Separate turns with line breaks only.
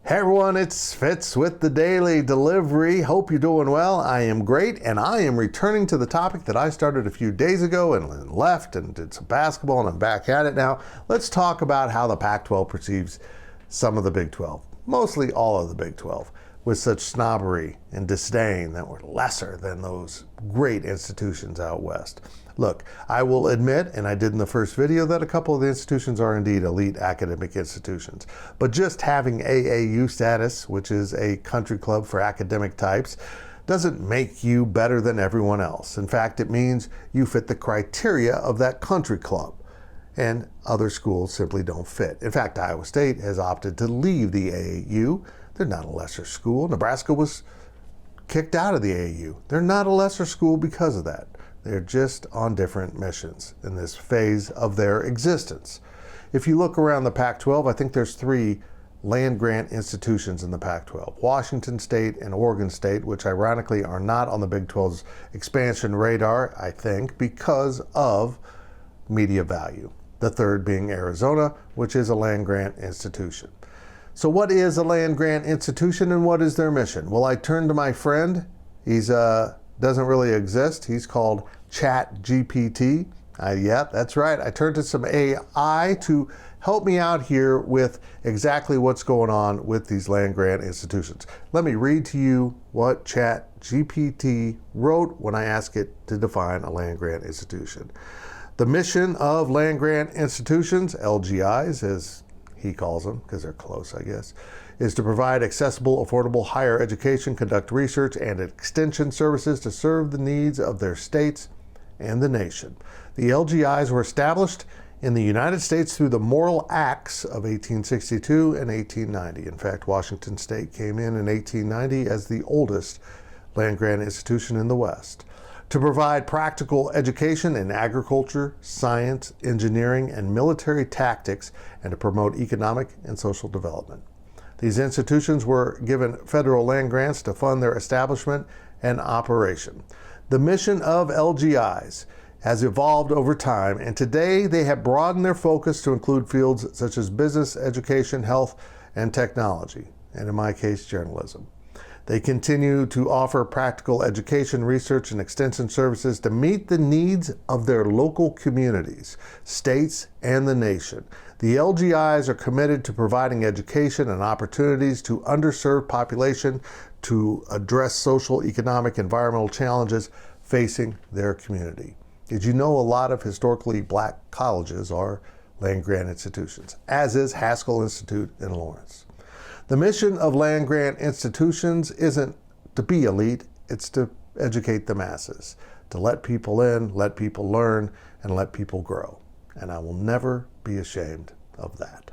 Hey everyone, it's Fitz with the Daily Delivery. Hope you're doing well. I am great, and I am returning to the topic that I started a few days ago and left and did some basketball, and I'm back at it now. Let's talk about how the Pac-12 perceives some of the Big 12, mostly all of the Big 12, with such snobbery and disdain that we're lesser than those great institutions out west. Look, I will admit, and I did in the first video, that a couple of the institutions are indeed elite academic institutions. But just having AAU status, which is a country club for academic types, doesn't make you better than everyone else. In fact, it means you fit the criteria of that country club, and other schools simply don't fit. In fact, Iowa State has opted to leave the AAU. They're not a lesser school. Nebraska was kicked out of the AAU. They're not a lesser school because of that. They're just on different missions in this phase of their existence. If you look around the Pac-12, I think there's three land-grant institutions in the Pac-12. Washington State and Oregon State, which ironically are not on the Big 12's expansion radar, I think, because of media value. The third being Arizona, which is a land-grant institution. So what is a land-grant institution and what is their mission? Well, I turned to my friend. He's doesn't really exist. He's called ChatGPT. Yeah, that's right. I turned to some AI to help me out here with exactly what's going on with these land-grant institutions. Let me read to you what ChatGPT wrote when I asked it to define a land-grant institution. The mission of land-grant institutions, LGIs, as he calls them, because they're close, I guess, is to provide accessible, affordable higher education, conduct research and extension services to serve the needs of their states and the nation. The LGIs were established in the United States through the Morrill Acts of 1862 and 1890. In fact, Washington State came in 1890 as the oldest land-grant institution in the West, to provide practical education in agriculture, science, engineering, and military tactics, and to promote economic and social development. These institutions were given federal land grants to fund their establishment and operation. The mission of LGIs has evolved over time, and today they have broadened their focus to include fields such as business, education, health, and technology, and in my case, journalism. They continue to offer practical education, research, and extension services to meet the needs of their local communities, states, and the nation. The LGIs are committed to providing education and opportunities to underserved population to address social, economic, environmental challenges facing their community. Did you know a lot of historically black colleges are land-grant institutions, as is Haskell Institute in Lawrence? The mission of land-grant institutions isn't to be elite, it's to educate the masses, to let people in, let people learn, and let people grow. And I will never be ashamed of that.